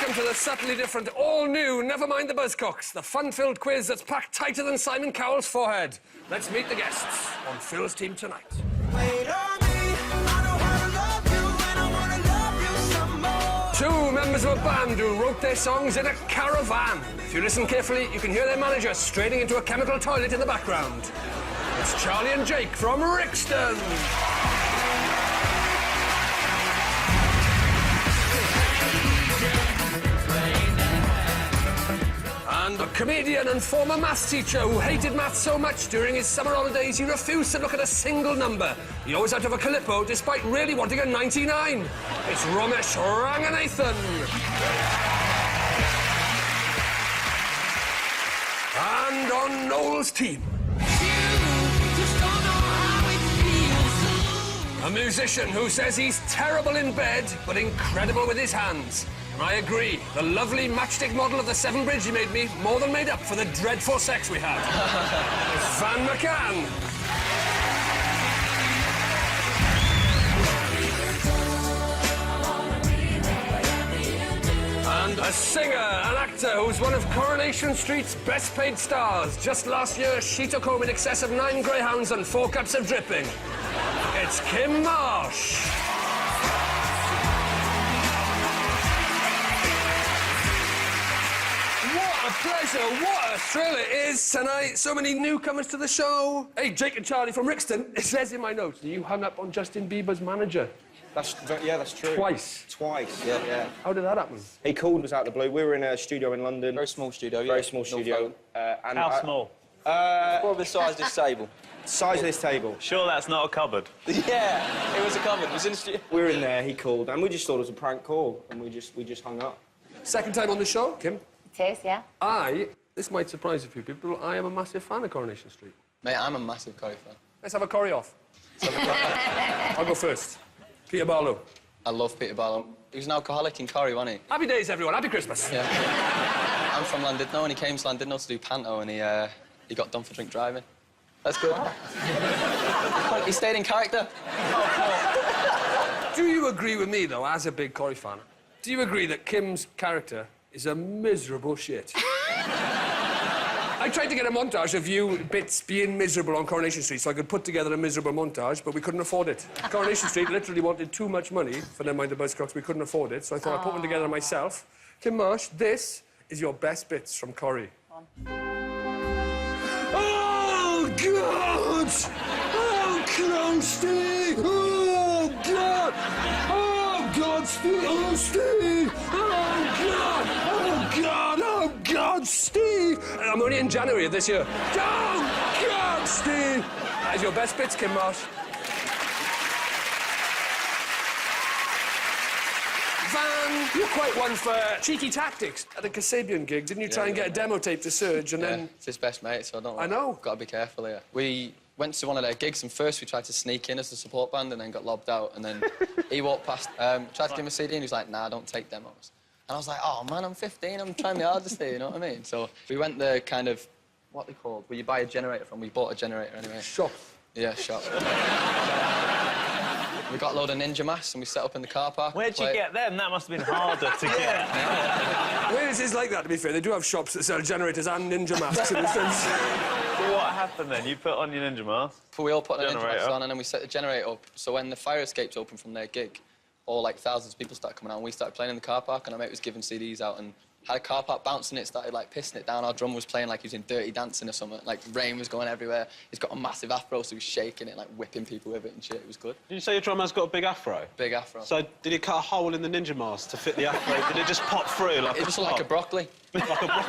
welcome to the subtly different, all-new Never Mind the Buzzcocks, the fun-filled quiz that's packed tighter than Simon Cowell's forehead. Let's meet the guests on Phil's team tonight. Wait on me, I know how to love you, and I want to love you some more. Two members of a band who wrote their songs in a caravan. If you listen carefully, you can hear their manager straining into a chemical toilet in the background. It's Charlie and Jake from Rixton. And a comedian and former maths teacher who hated maths so much during his summer holidays he refused to look at a single number. He always had to have a Calippo despite really wanting a 99. It's Ramesh Ranganathan. And on Noel's team, a musician who says he's terrible in bed but incredible with his hands. I agree. The lovely matchstick model of the Severn Bridge he made me more than made up for the dreadful sex we had. It's Van McCann. And a singer, an actor who's one of Coronation Street's best paid stars. Just last year, she took home in excess of 9 greyhounds and 4 cups of dripping. It's Kim Marsh. Pleasure, what a thrill it is tonight. So many newcomers to the show. Hey, Jake and Charlie from Rixton. It says in my notes that you hung up on Justin Bieber's manager. Yeah, that's true. Twice? Twice, yeah. How did that happen? He called us out of the blue. We were in a studio in London. Very small studio, Very small studio. How small? Probably the size of this table. Size of this table. Sure that's not a cupboard? Yeah, it was a cupboard. It was in the studio. We were in there, he called, and we just thought it was a prank call, and we just hung up. Second time on the show, Kim? It is, yeah. This might surprise a few people, I am a massive fan of Coronation Street. Mate, I'm a massive Corrie fan. Let's have a Corrie off. I'll go first. Peter Barlow. I love Peter Barlow. He was an alcoholic in Corrie, wasn't he? Happy days, everyone. Happy Christmas. Yeah. I'm from Llandudno, and he came to Llandudno to do panto, and he got done for drink driving. That's good. He stayed in character. Do you agree with me, though, as a big Corrie fan, do you agree that Kim's character is a miserable shit? I tried to get a montage of you bits being miserable on Coronation Street so I could put together a miserable montage, but we couldn't afford it. Coronation Street literally wanted too much money for Never Mind the Buzzcocks. We couldn't afford it, so I thought I'd put one together myself. Kim Marsh, this is your best bits from Corrie. Oh, God! Oh, Clonsty! Oh, God! Oh, God, Steve! Oh, Steve! Oh, God! Oh, God! Oh, God, Steve! I'm only in January of this year. Oh, God, Steve! That's your best bits, Kim Marsh. Van, you're quite one for cheeky tactics. At a Kasabian gig, didn't you try and get a demo tape to Serge and then... It's his best mate, so I don't know. I know. Got to be careful here. We went to one of their gigs, and first we tried to sneak in as the support band and then got lobbed out, and then he walked past, tried to give him a CD, and he was like, nah, don't take demos. And I was like, oh, man, I'm 15, I'm trying my hardest here, you know what I mean? So we went the kind of, what they called, where you buy a generator from. We bought a generator anyway. Shop. Yeah, shop. We got a load of ninja masks and we set up in the car park. Where'd you get them? That must have been harder to get. Wales is like that, to be fair. They do have shops that sell generators and ninja masks in a sense. So what happened then? You put on your ninja mask? We all put a ninja mask on and then we set the generator up. So when the fire escapes open from their gig, all like thousands of people started coming out and we started playing in the car park and our mate was giving CDs out and had a car park bouncing it, started like pissing it down. Our drummer was playing like he was in Dirty Dancing or something. Like rain was going everywhere. He's got a massive afro, so he was shaking it, like whipping people with it and shit. It was good. Did you say your drummer's got a big afro? Big afro. So did he cut a hole in the ninja mask to fit the afro? Did it just pop through like it just looked like a broccoli. Like a broccoli.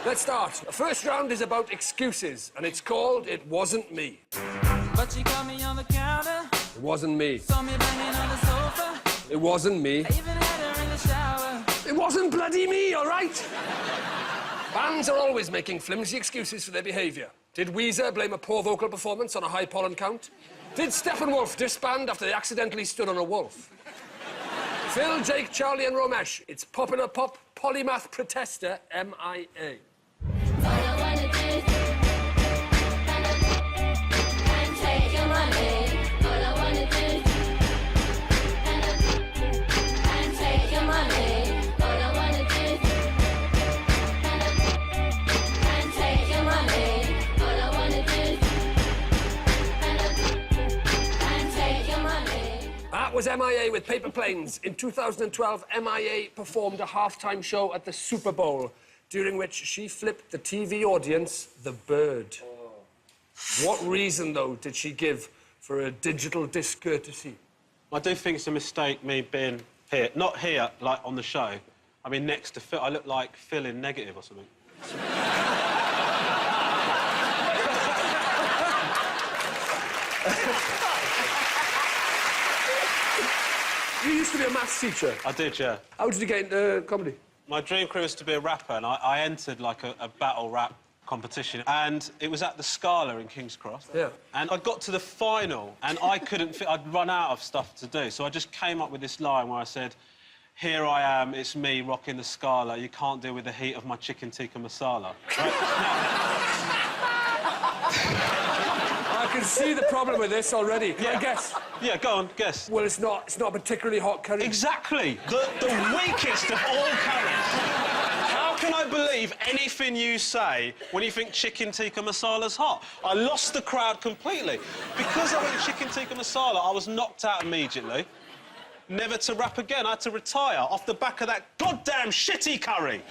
Let's start. The first round is about excuses, and it's called It Wasn't Me. But she caught me on the counter. It wasn't me. Saw me banging on the sofa. It wasn't me. I even had her in the shower. It wasn't bloody me, all right? Bands are always making flimsy excuses for their behaviour. Did Weezer blame a poor vocal performance on a high pollen count? Did Steppenwolf disband after they accidentally stood on a wolf? Phil, Jake, Charlie and Ramesh. It's Popular Pop Polymath Protester, MIA. Take was MIA with Paper Planes. In 2012, MIA performed a halftime show at the Super Bowl, during which she flipped the TV audience the bird. What reason, though, did she give for a digital discourtesy? I do think it's a mistake me being here. Not here, like, on the show. I mean, next to Phill. I look like Phill in Negative or something. You used to be a maths teacher. I did, yeah. How did you get into comedy? My dream career was to be a rapper, and I entered, like, a battle rap competition, and it was at the Scala in King's Cross. Yeah. And I got to the final, and I couldn't fit... I'd run out of stuff to do, so I just came up with this line where I said, "Here I am, it's me rocking the Scala. You can't deal with the heat of my chicken tikka masala." Right? I can see the problem with this already. Can I guess? Yeah, go on, guess. Well, it's not a particularly hot curry. Exactly. The weakest of all curries. How can I believe anything you say when you think chicken tikka masala's hot? I lost the crowd completely. Because I went chicken tikka masala, I was knocked out immediately. Never to rap again. I had to retire off the back of that goddamn shitty curry.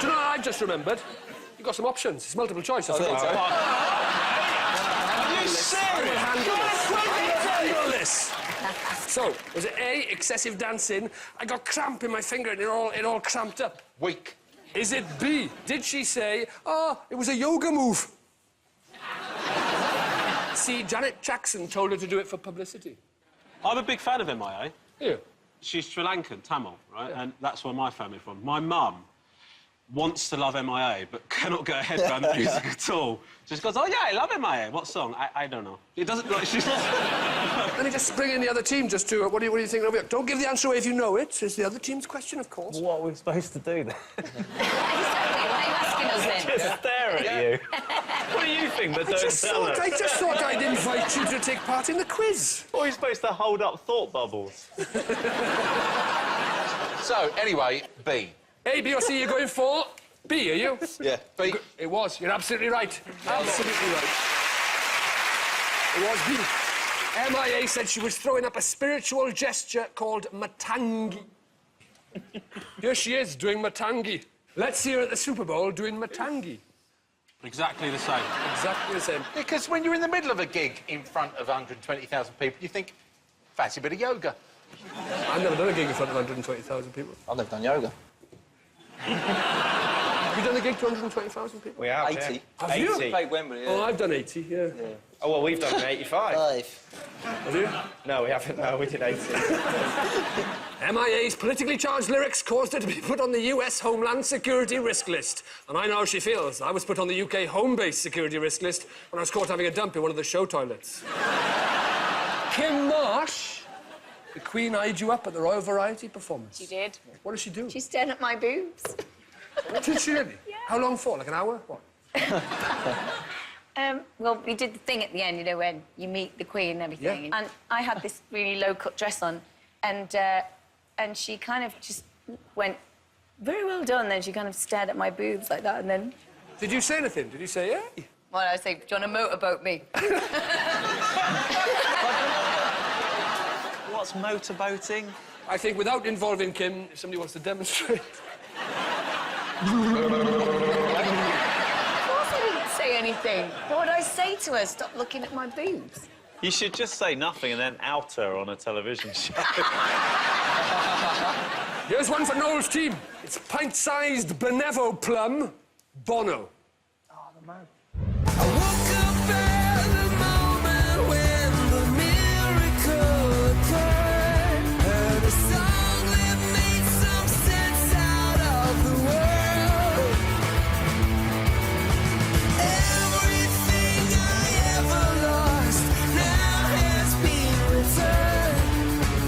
Do you know what I've just remembered? You've got some options. It's multiple choice. That's right. Are you serious? Handle this. So, was it A, excessive dancing? I got cramp in my finger and it all cramped up. Weak. Is it B, did she say, "Oh, it was a yoga move"? C, Janet Jackson told her to do it for publicity. I'm a big fan of MIA. Yeah. She's Sri Lankan, Tamil, right? Yeah. And that's where my family's from. My mum wants to love MIA, but cannot get her head around the music at all. She just goes, "Oh, yeah, I love MIA. What song?" I don't know. It doesn't... Like, she's... Let me just bring in the other team just to... What do you think of it? Don't give the answer away if you know it. It's the other team's question, of course. What are we supposed to do then? Exactly. Why are you asking us then? Just stare at you. What do you think that don't tell us? I just thought I'd invite you to take part in the quiz. What are you supposed to hold up thought bubbles? So, anyway, B. A, B or C, you're going for B, are you? Yeah, B. It was. You're absolutely right. Absolutely right. It was B. MIA said she was throwing up a spiritual gesture called matangi. Here she is, doing matangi. Let's see her at the Super Bowl doing matangi. Exactly the same. Exactly the same. Because when you're in the middle of a gig in front of 120,000 people, you think, fancy a bit of yoga. I've never done a gig in front of 120,000 people. I've never done yoga. Have you done a gig to 120,000 people? We have, 80. Yeah. Have you? Played Wembley, Oh, I've done 80, yeah. Oh, well, we've done 85. Have you? No, we haven't. No, we did 80. MIA's politically charged lyrics caused her to be put on the US Homeland Security risk list. And I know how she feels. I was put on the UK home-based security risk list when I was caught having a dump in one of the show toilets. Kim Marsh, the Queen eyed you up at the Royal Variety performance. She did. What did she do? She stared at my boobs. Did she really? Yeah. How long for? Like an hour? What? Well, we did the thing at the end, you know, when you meet the Queen and everything. Yeah. And I had this really low-cut dress on, and she kind of just went, "Very well done." Then she kind of stared at my boobs like that, and then... Did you say anything? Did you say, yeah? Well, I say, "Do you want to motorboat me?" What's motorboating? I think without involving Kim, if somebody wants to demonstrate. Of course I didn't say anything. What would I say to her? Stop looking at my boobs. You should just say nothing and then out her on a television show. Here's one for Noel's team. It's pint-sized Benevo plum, Bono. I woke up at the moment when the miracle occurred. Heard a song that made some sense out of the world. Everything I ever lost now has been returned.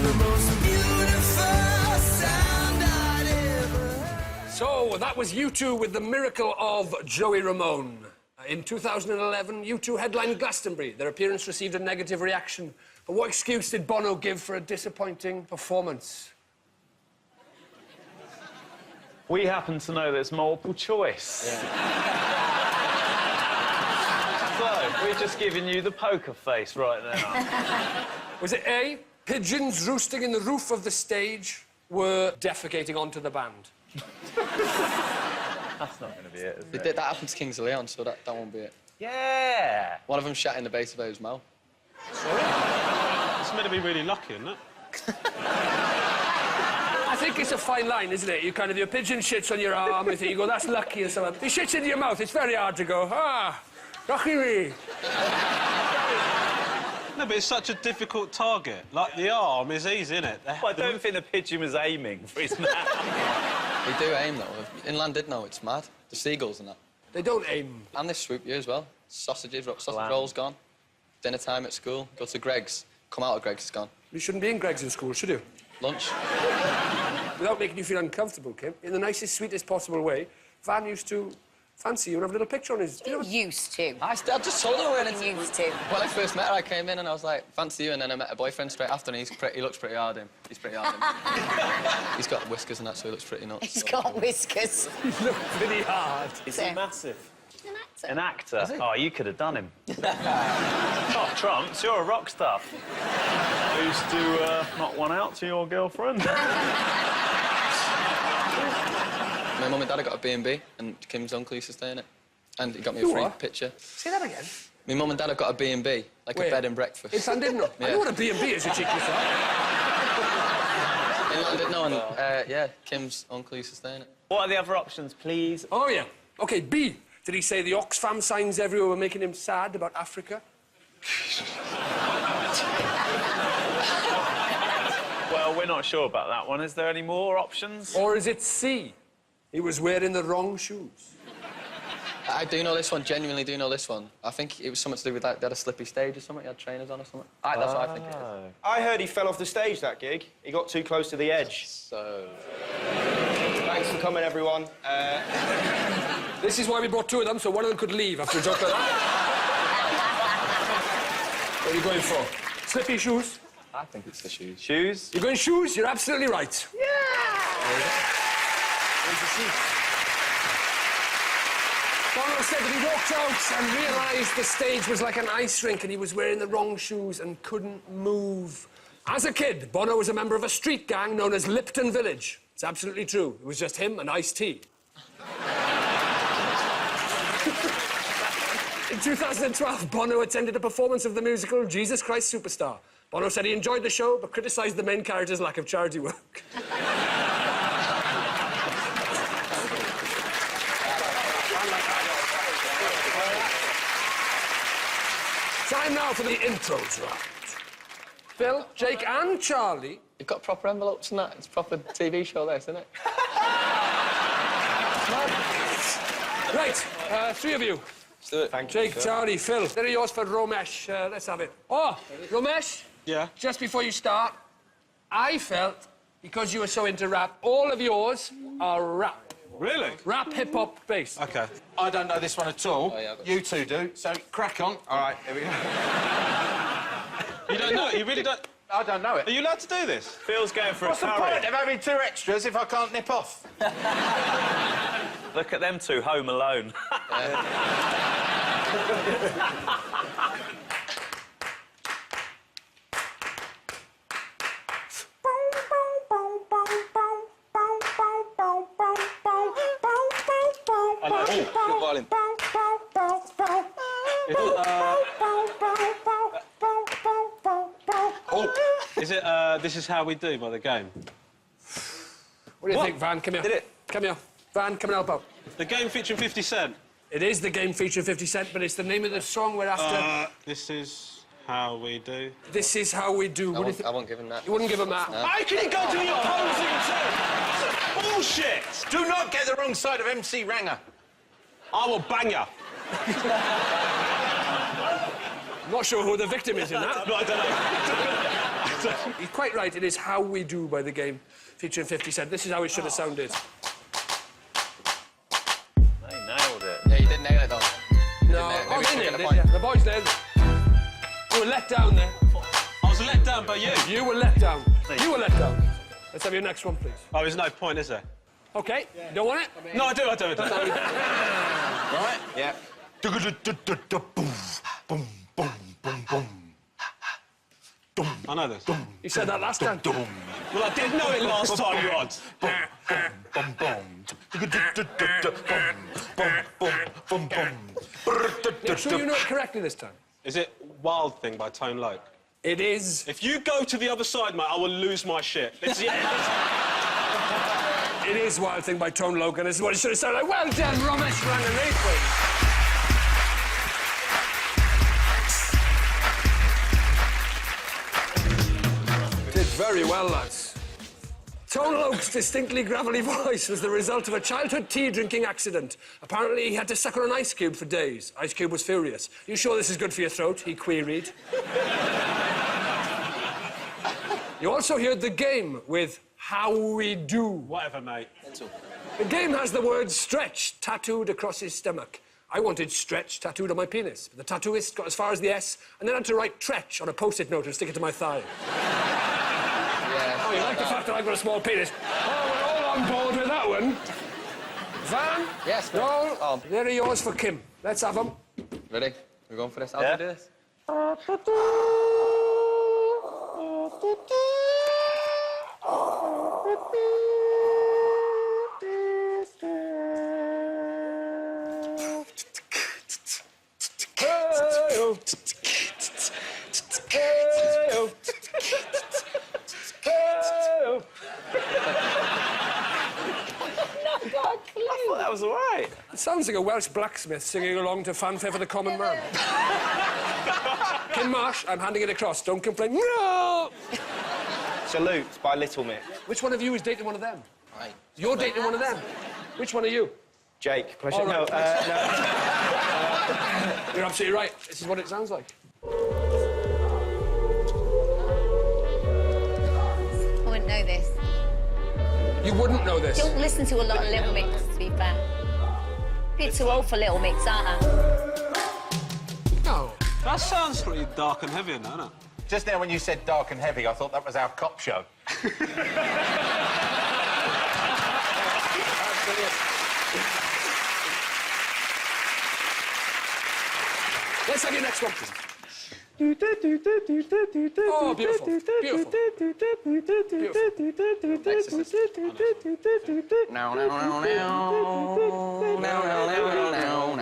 The most beautiful sound I'd ever heard. So, that was U2 with The Miracle of Joey Ramone. In 2011, U2 headlined Glastonbury. Their appearance received a negative reaction. But what excuse did Bono give for a disappointing performance? We happen to know there's multiple choice. So, we're just giving you the poker face right now. Was it A, Pigeons roosting in the roof of the stage were defecating onto the band. That's not going to be it, is it? That happened to Kings of Leon, so that won't be it. Yeah! One of them shat in the base of his mouth. It's meant to be really lucky, isn't it? I think it's a fine line, isn't it? Your pigeon shits on your arm, you go, that's lucky or something. He shits into your mouth, it's very hard to go, lucky me. No, but it's such a difficult target. Like, the arm is easy, isn't it? Well, I don't think the pigeon was aiming for his mouth. They do aim, though. Inland did know, it's mad. The seagulls and that. They don't aim. And they swoop you as well. Sausage rolls gone. Dinner time at school, go to Greg's. Come out of Greg's, it's gone. You shouldn't be in Greg's in school, should you? Lunch. Without making you feel uncomfortable, Kim, in the nicest, sweetest possible way, Van used to fancy you and have a little picture on his... Used to. I just told her when He used to. When I first met her, I came in and I was like, fancy you, and then I met her boyfriend straight after, and he looks pretty hard, him. He's pretty hard, him. He's got whiskers and that, so he looks pretty nuts. He's got whiskers. You look pretty hard. Is he massive? An actor. An actor? Oh, you could have done him. Not Trumps, you're a rock star. I used to knock one out to your girlfriend. My mum and dad got a B&B, and Kim's uncle used to stay in it. And he got me a free picture. Say that again. My mum and dad have got a B&B, like Where? a bed and breakfast. In Llandudno? Yeah. I know what a B&B is, you cheeky sod. In London, and yeah, Kim's uncle used to stay in it. What are the other options, please? Oh, yeah. OK, B. Did he say the Oxfam signs everywhere were making him sad about Africa? Well, we're not sure about that one. Is there any more options? Or is it C? He was wearing the wrong shoes. I do know this one, genuinely do know this one. I think it was something to do with that. They had a slippy stage or something, he had trainers on or something. That's what I think it is. I heard he fell off the stage, that gig. He got too close to the edge. So... Thanks for coming, everyone. This is why we brought two of them, so one of them could leave after a joke like that. What are you going for? Slippy shoes? I think it's the shoes. Shoes? You're going shoes? You're absolutely right. Yeah! There's the shoes. Bono said that he walked out and realised the stage was like an ice rink and he was wearing the wrong shoes and couldn't move. As a kid, Bono was a member of a street gang known as Lipton Village. It's absolutely true. It was just him and Ice-T. In 2012, Bono attended a performance of the musical Jesus Christ Superstar. Bono said he enjoyed the show, but criticised the main character's lack of charity work. Time now for the intros round. Phil, Jake and Charlie. You've got proper envelopes and that. It's a proper TV show, this, isn't it? Right, three of you. Let's do it. Thank Jake, you, sir. Charlie, Phil. They're yours for Romesh. Let's have it. Oh, Romesh. Yeah? Just before you start, I felt, because you were so into rap, all of yours are rap. Really? Rap, hip-hop, bass. OK. I don't know this one at all. Oh, yeah, I've got You two do, so crack on. All right, here we go. You don't know it? You really don't... I don't know Are it. you allowed to do this? Phil's going for What's a the curry. point of having two extras if I can't nip off? Look at them two, home alone. Good violin. Is it, This Is How We Do by The Game? What do you think, Van? Come here. Did it? Come here. Van, come and help out. The Game featuring 50 Cent. It is the game featuring 50 Cent, but it's the name of the song we're after. This Is How We Do. This is how we do. What do you think? I won't give him that. You wouldn't give him that? How can you go to the opposing team? Bullshit! Do not get the wrong side of MC Ranger. I will bang ya. I'm not sure who the victim is in that. I don't know. He's quite right. It is How We Do by The Game, featuring 50 Cent. This is how it should have sounded. They nailed it. Yeah, you didn't nail it, though. No, Maybe oh, we they should nailed get a it, point. yeah. The boys nailed it. You were let down there. I was let down by you. You were let down. You were let down. Let's have your next one, please. Oh, there's no point, is there? OK? You don't want it? No, I do. Right? Yeah. Boom, boom, boom, boom. I know this. You said that last time. Well, I did know it last time, Rod. Make sure you know it correctly this time. Is it Wild Thing by Tone Loc? It is. If you go to the other side, mate, I will lose my shit. It's, It is Wild Thing by Tone Loc, and this is what it should have sounded like. Well done, Romesh for underneath. Did very well, lads. Tone Loc's distinctly gravelly voice was the result of a childhood tea-drinking accident. Apparently, he had to suck on an ice cube for days. Ice Cube was furious. "You sure this is good for your throat?" he queried. You also heard the game with How We Do. whatever, mate. The game has the word stretch tattooed across his stomach. I wanted stretch tattooed on my penis, but the tattooist got as far as the S and then had to write tretch on a post-it note and stick it to my thigh. Yeah. Oh, you like the fact that I've got a small penis? Oh, we're all on board with that one. Van? Yes, mate. Noel? Oh. There are yours for Kim. Let's have them. Ready? We're going for this? How Yeah. do we do this? Hey-oh. Hey-oh. Hey-oh. That was all right. It sounds like a Welsh blacksmith singing along to Fanfare for the Common Man. Kim Marsh, I'm handing it across. Don't complain. No! Salute by Little Mix. Which one of you is dating one of them? Right. You're dating one of them. Which one are you? Jake, pleasure. All right. No. You're absolutely right. This is what it sounds like. I wouldn't know this. You wouldn't know this. Don't listen to a lot of Little Mix, to be fair. Bit too old for Little Mix, aren't I? No. That sounds pretty dark and heavy, doesn't it? Just now when you said dark and heavy, I thought that was our cop show. Let's have your next one, please. Oh, beautiful. Beautiful. Now, now, now, now. Now, now, now, now,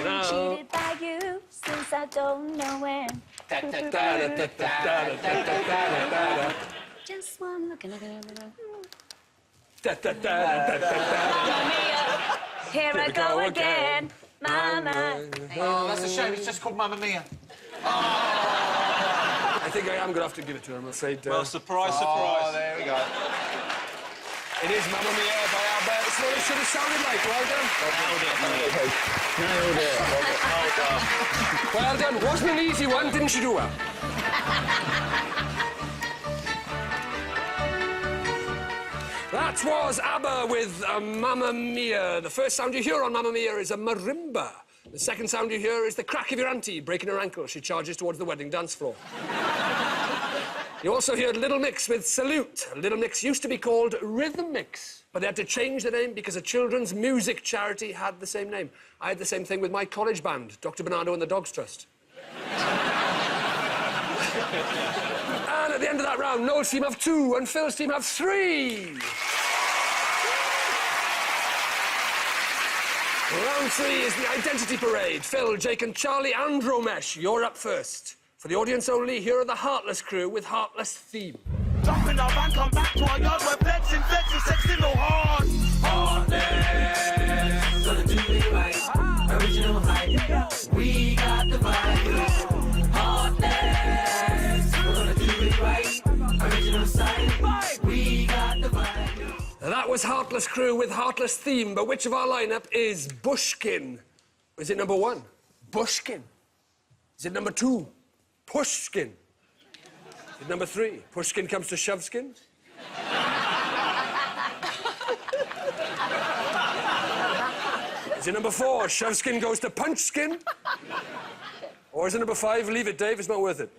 now, Cheated by you since I don't know when. Just one look and here I go again, Mama. Oh, that's a shame. It's just called Mamma Mia. I think I am going to have to give it to her, I'm afraid. Well, surprise, Oh, surprise. there we go. It is Mamma Mia by Albert. It's what it should have sounded like. Well done. Well done. Wasn't an easy one, didn't you do well? That was ABBA with Mamma Mia. The first sound you hear on Mamma Mia is a marimba. The second sound you hear is the crack of your auntie breaking her ankle as she charges towards the wedding dance floor. You also heard Little Mix with Salute. Little Mix used to be called Rhythm Mix, but they had to change the name because a children's music charity had the same name. I had the same thing with my college band, Dr. Bernardo and the Dogs Trust. And at the end of that round, Noel's team have 2 and Phil's team have 3. Round 3 is the identity parade. Phil, Jake and Charlie and Romesh, you're up first. For the audience only, here are the Heartless crew with Heartless theme. Jumping up and come back to our yard. We're flexing, sexing, no hard. Heartless, gonna do it right. Original hype, we got the vibe. Heartless, we're gonna do it right. Original side, we got the vibe. That was Heartless crew with Heartless theme, but which of our lineup is Bushkin? Is it number 1? Bushkin. Is it number 2? Pushkin. Is it number 3? Pushkin comes to Shoveskin. Is it number 4? Shoveskin goes to Punchskin. Or is it number 5? Leave it, Dave. It's not worth it.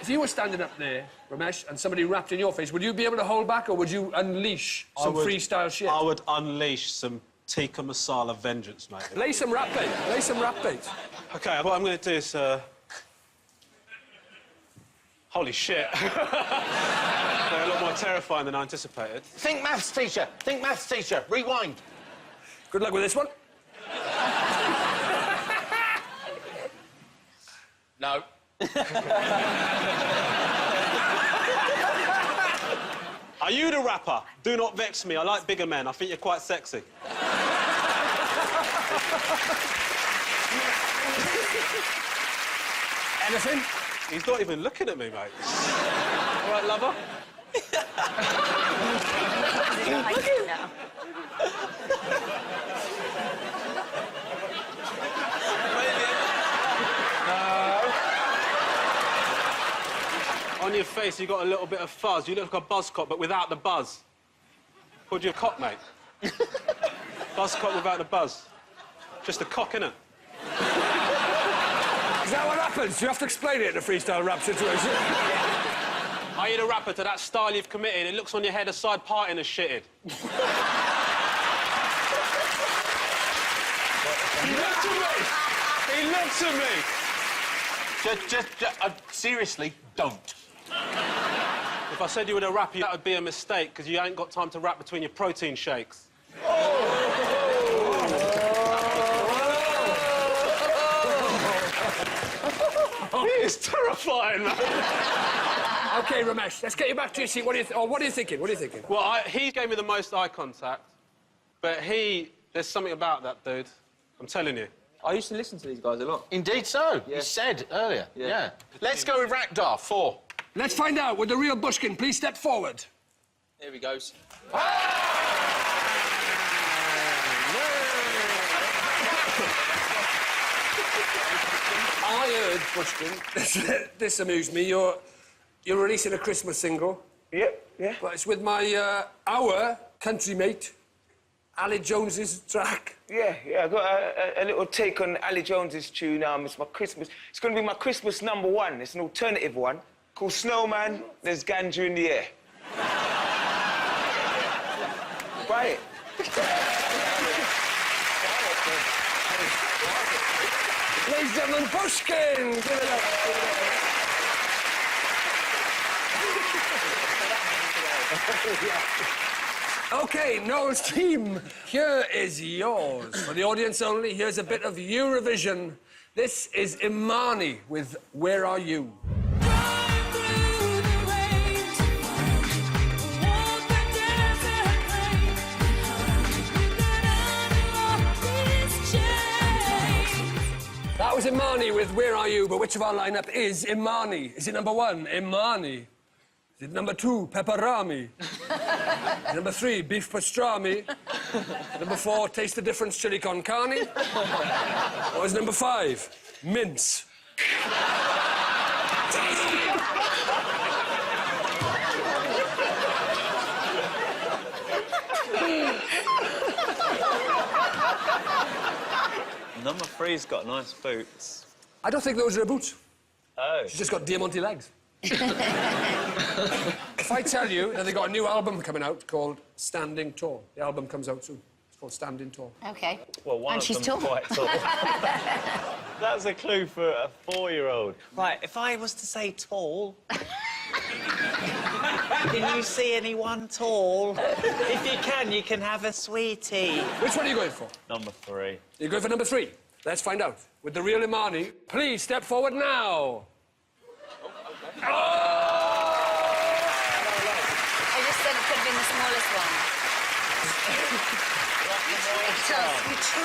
Is if you were standing up there, Ramesh, and somebody rapped in your face, would you be able to hold back, or would you unleash some freestyle shit? I would unleash some tikka masala vengeance, mate. Lay some rap bait. Lay some rap bait. OK, what I'm going to do is... Holy shit. They're a lot more terrifying than I anticipated. Think maths teacher. Think maths teacher. Rewind. Good luck with this one. No. Are you the rapper? Do not vex me. I like bigger men. I think you're quite sexy. Anything? He's not even looking at me, mate. All right, lover? now. On your face, you got a little bit of fuzz. You look like a buzzcock, but without the buzz. Called you a cock, mate. Buzzcock without the buzz. Just a cock, innit? Is that what happens? You have to explain it in a freestyle rap situation. Are you the rapper to that style you've committed? It looks on your head aside parting has shitted. He looked at me! He looked at me! Seriously, don't. If I said you were the rapper, that would be a mistake, because you ain't got time to rap between your protein shakes. He is terrifying, man. OK, Ramesh, let's get you back to your seat. What are you thinking? What are you thinking? Well, he gave me the most eye contact, but there's something about that dude. I'm telling you. I used to listen to these guys a lot. Indeed so. You said earlier. Yeah. Let's go with Rakdar, 4. Let's find out. Would the real Bushkin please step forward? Here he goes. I heard, Bushkin, this amused me. You're releasing a Christmas single. Yep, yeah. But it's with our country mate, Ali Jones's track. Yeah, I got a little take on Ali Jones's tune. It's my Christmas. It's going to be my Christmas #1. It's an alternative one called Snowman. There's ganja in the air. Buy it. Ladies and gentlemen, Bushkin! Give it up. OK, Noel's team, here is yours. For the audience only, here's a bit of Eurovision. This is Imani with Where Are You? That was Imani with Where Are You, but which of our lineup is Imani? Is it #1, Imani? Is it #2, Pepperami? Is it #3, Beef Pastrami? #4, Taste the Difference, Chili Con Carne? Or is it #5, Mince? #3's got nice boots. I don't think those are her boots. Oh. She's just got diamante legs. If I tell you that they've got a new album coming out called Standing Tall. The album comes out soon. It's called Standing Tall. OK. Well, one And of she's them's tall. quite tall. That's a clue for a 4-year-old. Right, if I was to say tall... Can you see anyone tall? If you can have a sweetie. Which one are you going for? #3. You're going for #3. Let's find out. With the real Imani, please step forward now. I just said it could have been the smallest one.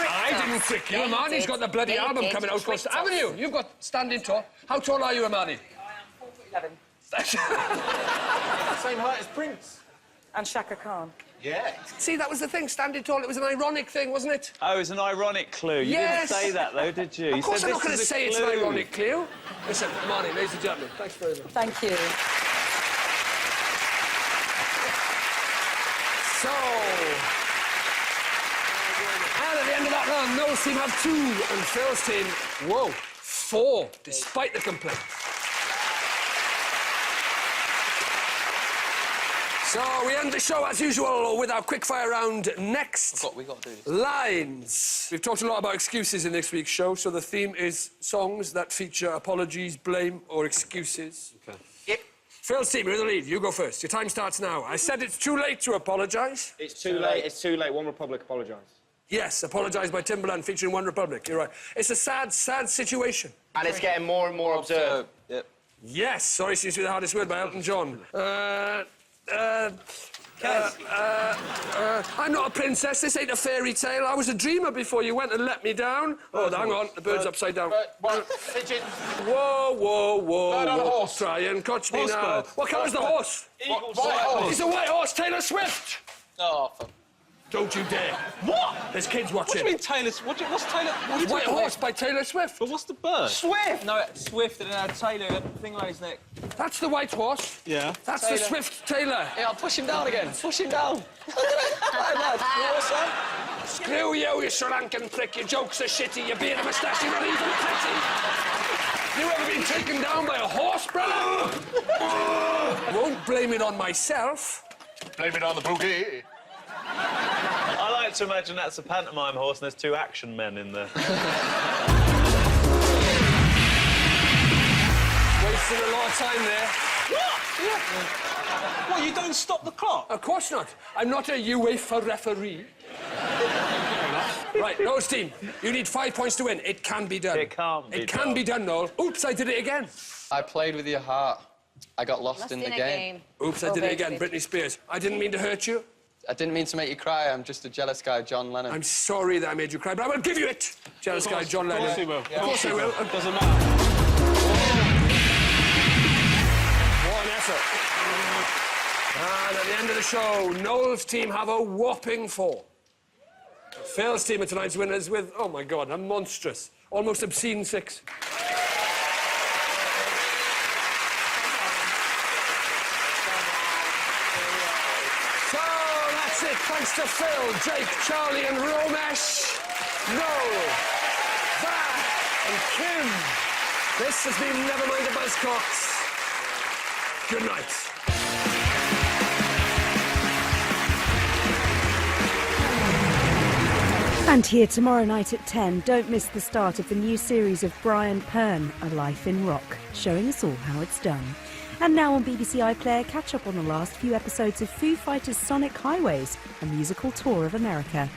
I didn't trick you. Imani's got the bloody album coming out. Haven't you? You've got Standing Tall. How tall are you, Imani? I am 4'11". Same height as Prince. And Shaka Khan. Yeah. See, that was the thing. Standing Tall. It was an ironic thing, wasn't it? Oh, it was an ironic clue. You Yes. didn't say that, though, did you? Of course you said I'm not going to this is a say it's an clue. ironic clue. Listen, Imani, ladies and gentlemen, thanks very much. Thank you. So... And at the end of that round, Noel's team have 2 and Phil's team, 4, despite the complaints. So we end the show as usual with our quickfire round next. We got to do this. Lines. We've talked a lot about excuses in this week's show, so the theme is songs that feature apologies, blame, or excuses. Okay. Yep. Phil's team, you're in the lead. You go first. Your time starts now. I said it's too late to apologise. It's too late. It's too late. One Republic apologise. Yes, Apologise by Timbaland featuring One Republic. You're right. It's a sad, sad situation. And it's getting more and more observed. Yep. Yes, sorry seems to be the hardest word by Elton John. I'm not a princess. This ain't a fairy tale. I was a dreamer before you went and let me down. Oh, hang on. The bird's upside down. Pigeon. Whoa, whoa, whoa. Bird on a whoa. horse. Try and catch me Horse now. bird. What colour's the horse? White horse. It's a white horse, Taylor Swift. Oh, fuck. Don't you dare. What? There's kids What do watching. you mean Taylor? What's Taylor? What do you White mean? Horse by Taylor Swift. But what's the bird? Swift! No, Swift and Taylor, that thing around his neck. That's the white horse. Yeah. That's the Swift Taylor. Yeah, I'll push him down again. Push him down. Look at it. Screw you Sri Lankan prick. Your jokes are shitty. Your beard and moustache, you're not even pretty. You ever been taken down by a horse, brother? I won't blame it on myself. Blame it on the boogie. I like to imagine that's a pantomime horse and there's two action men in there. Wasting a lot of time there. What? You don't stop the clock? Of course not. I'm not a UEFA referee. Right, Noel's team, you need 5 points to win. It can be done. It can't be It can be done, Noel. Oops, I did it again. I played with your heart. I got lost in the game. Oops, I did it again. Britney Spears. I didn't mean to hurt you. I didn't mean to make you cry. I'm just a jealous guy, John Lennon. I'm sorry that I made you cry, but I will give you it. Jealous guy, John Lennon. Of course he will. Of course I will. Doesn't matter. What an effort. And at the end of the show, Noel's team have a whopping 4. Phil's team are tonight's winners with, oh my God, a monstrous, almost obscene 6. So that's it. Thanks to Phill, Jake, Charlie, and Romesh, Noel, Val, and Kim. This has been Never Mind the Buzzcocks. Good night. And here tomorrow night at 10, don't miss the start of the new series of Brian Pern, A Life in Rock, showing us all how it's done. And now on BBC iPlayer, catch up on the last few episodes of Foo Fighters' Sonic Highways, a musical tour of America.